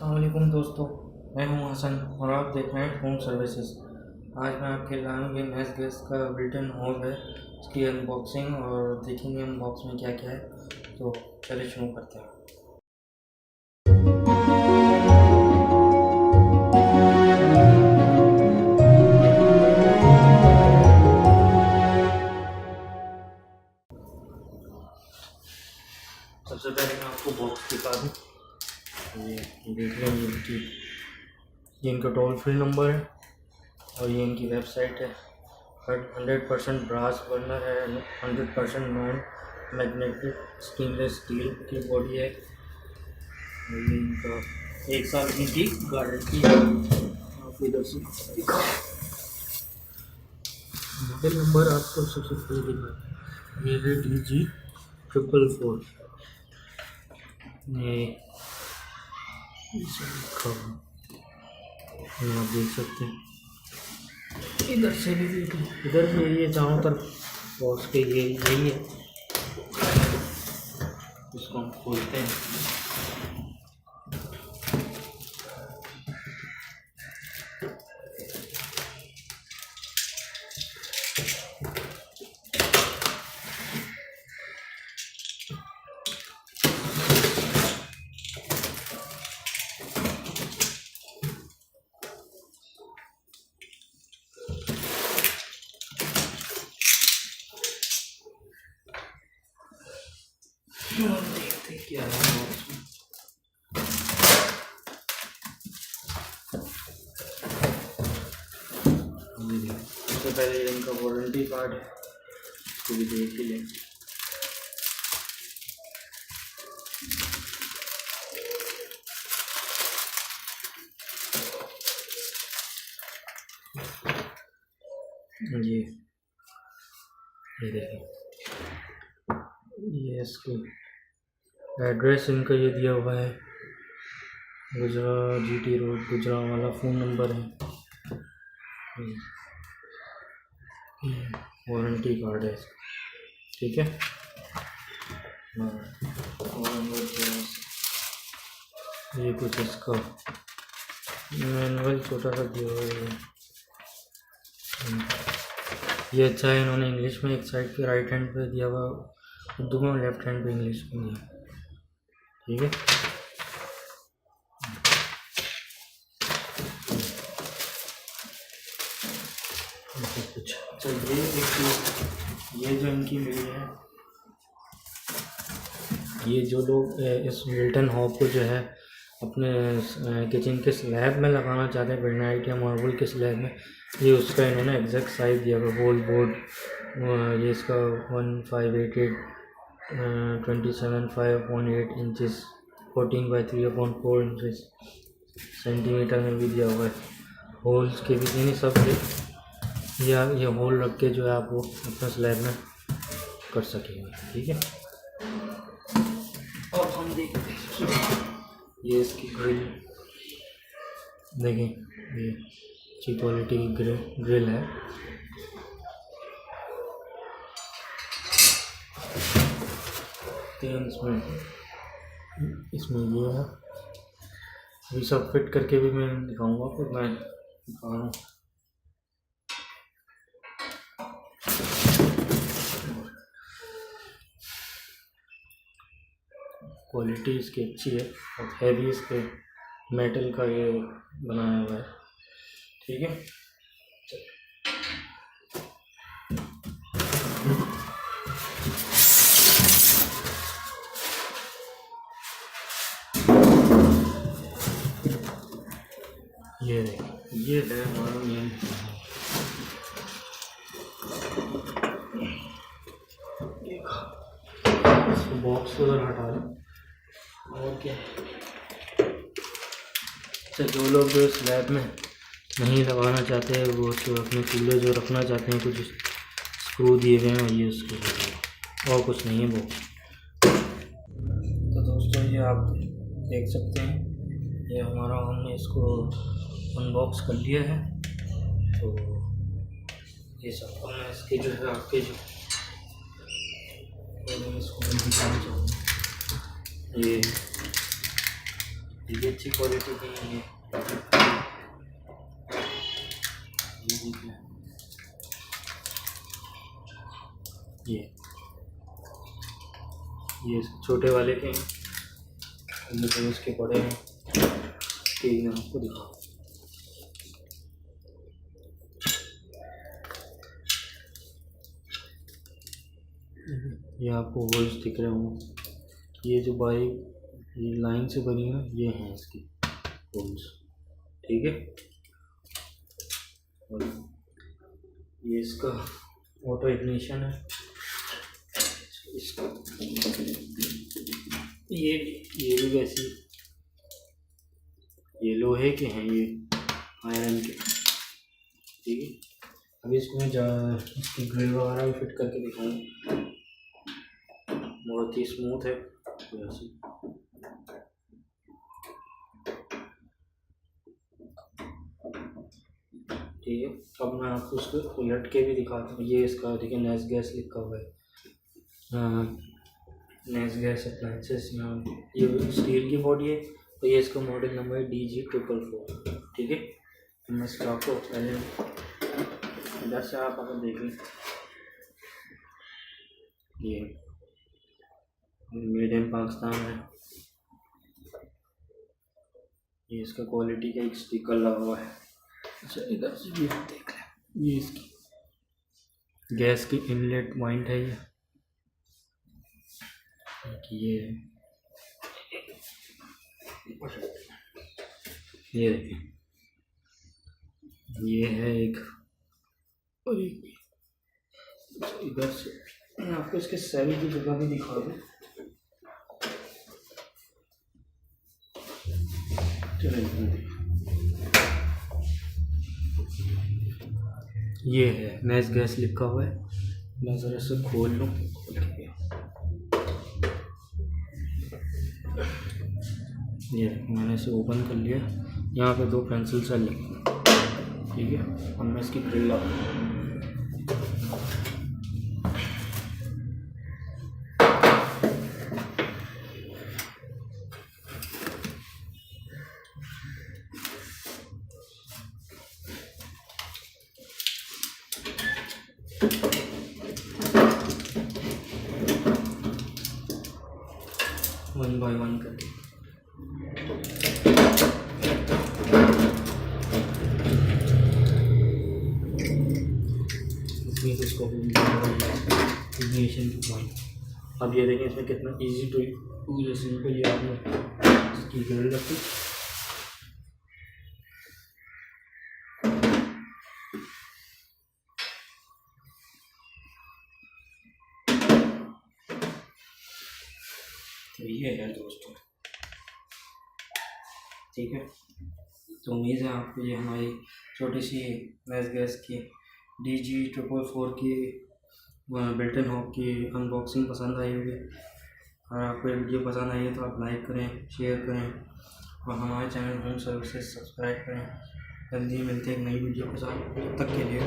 अस्सलाम वालेकुम दोस्तों, मैं हूं हसन और आप देख रहे हैं होम सर्विसेज। आज मैं आपके लाऊं ये मैस गैस का बिल्ट-इन होब है, इसकी अनबॉक्सिंग और देखेंगे अनबॉक्स में क्या क्या है। तो चलिए शुरू करते हैं। सबसे पहले मैं आपको बॉक्स दिखा दूँ। ये देख लें, ये इनका टोल फ्री नंबर है और ये इनकी वेबसाइट है। 100% ब्रास बर्नर है, 100% नॉन मैग्नेटिक स्टेनलेस स्टील की बॉडी है। ये इनका 1 साल की गारंटी है। आप इधर से मॉडल नंबर आपको सबसे पहले दिखा, ये है DG444। ये आप देख सकते हैं, इधर से भी देख लो, इधर भी यही है चारों तरफ बॉक्स के, ये यही है। इसको हम खोलते हैं। देखते क्या है बॉक्स में। सबसे पहले इनका वारंटी कार्ड है, इसको भी देख ही लें। ये देखिए, ये इसको एड्रेस इनका ये दिया हुआ है, गुजरा GT रोड गुजरा वाला। फ़ोन नंबर है, वारंटी कार्ड है, ठीक है। ये कुछ इसका मैनुअल छोटा सा दिया हुआ है। ये अच्छा है, इन्होंने इंग्लिश में एक साइड पे राइट हैंड पे दिया हुआ, उर्दू में लेफ्ट हैंड पे इंग्लिश में दिया, ठीक है। कुछ अच्छा ये देखिए, ये जो इनकी मिली है, ये जो लोग इस बिल्ट-इन हॉब को जो है अपने किचन के स्लैब में लगाना चाहते हैं, ग्रेनाइट या मार्बल के स्लैब में, ये उसका इन्होंने एग्जैक्ट साइज़ दिया हुआ। होल बोर्ड ये इसका 1588 27.5 इंचज़ 14/3/4 इंचज़ सेंटीमीटर में भी दिया हुआ है। होल्स के भी यानी सब ये होल रख के जो है आप वो अपने स्लैब में कर सकेंगे, ठीक है। अब हम देखते हैं, ये इसकी ग्रिल देखें, ये अच्छी क्वालिटी की ग्रिल है। इसमें ये है, अभी सब फिट करके भी मैं दिखाऊंगा, फिर मैं दिखा रहा हूँ। क्वालिटी इसकी अच्छी है और हैवी इसके मेटल का ये बनाया हुआ है, ठीक है। ये है हमारा मेन। इसको बॉक्स को उधर हटा लें और क्या। अच्छा, जो लोग जो स्लैब में नहीं लगाना चाहते हैं, वो तो अपने चूल्हे जो रखना चाहते हैं, कुछ स्क्रू दिए गए हैं, ये उसके और कुछ नहीं है वो। तो दोस्तों, ये आप देख सकते हैं, ये हमारा, हमने इसको अनबॉक्स कर लिया है। तो ये सब मैं इसके जो है आपके जो इसको दिखाना चाहूँगा। ये अच्छी क्वालिटी की है ये देखिए ये छोटे वाले के हैं, ये तो इसके बड़े हैं। ठीक है, आपको दिखाओ। ये आपको होल्स दिख रहे होंगे, ये जो बारीक ये लाइन से बनी है ये हैं इसकी होल्स। ठीक है, और ये इसका ऑटो इग्निशन है। इसका ये भी वैसी, ये लोहे के हैं, ये आयरन के। ठीक है, अभी इसमें इसकी ग्रिल वगैरह भी फिट करके दिखाऊँ। बहुत ही स्मूथ है वैसे। ठीक है, अब मैं आपको उसको उलट के भी दिखाता हूँ। ये इसका देखिए नेस गैस लिखा हुआ है, नेस गैस अप्लाइंसेस। यहाँ ये स्टील की बॉडी है, तो ये इसका मॉडल नंबर है DG444। ठीक है, तो मैं इसका आपको पहले इधर से आप अगर देखें, ये मेड इन पाकिस्तान है। ये इसका क्वालिटी का एक स्टिकर लगा हुआ है। अच्छा, इधर से भी आप देख लें, ये इसकी गैस की इनलेट पॉइंट है। ये देखिए, ये है एक, और एक इधर से मैं आपको इसके सेल की जगह भी दिखा दूँ। ये है नेस गैस लिखा हुआ है। मैं ज़रा से खोल लूँ। ये मैंने इसे ओपन कर लिया। यहाँ पे 2 पेंसिल सेल लगे। ठीक है, अब मैं इसकी ग्रिल लगाऊँ। वन बाय वन करके इसमें इसको इग्निशन की पॉइंट। अब ये देखें इसमें कितना इजी टू यूज, सिंपल। ये आपने इसकी ग्रिल रखी, तो ये है दोस्तों। ठीक है, तो उम्मीद है आपको ये हमारी छोटी सी नेस गैस की DG444 की बिल्टन हॉब की अनबॉक्सिंग पसंद आई होगी। अगर आपको ये वीडियो पसंद आई है तो आप लाइक करें, शेयर करें और हमारे चैनल होम सर्विसेज सब्सक्राइब करें। जल्दी मिलते हैं एक नई वीडियो के साथ, तब तक के लिए।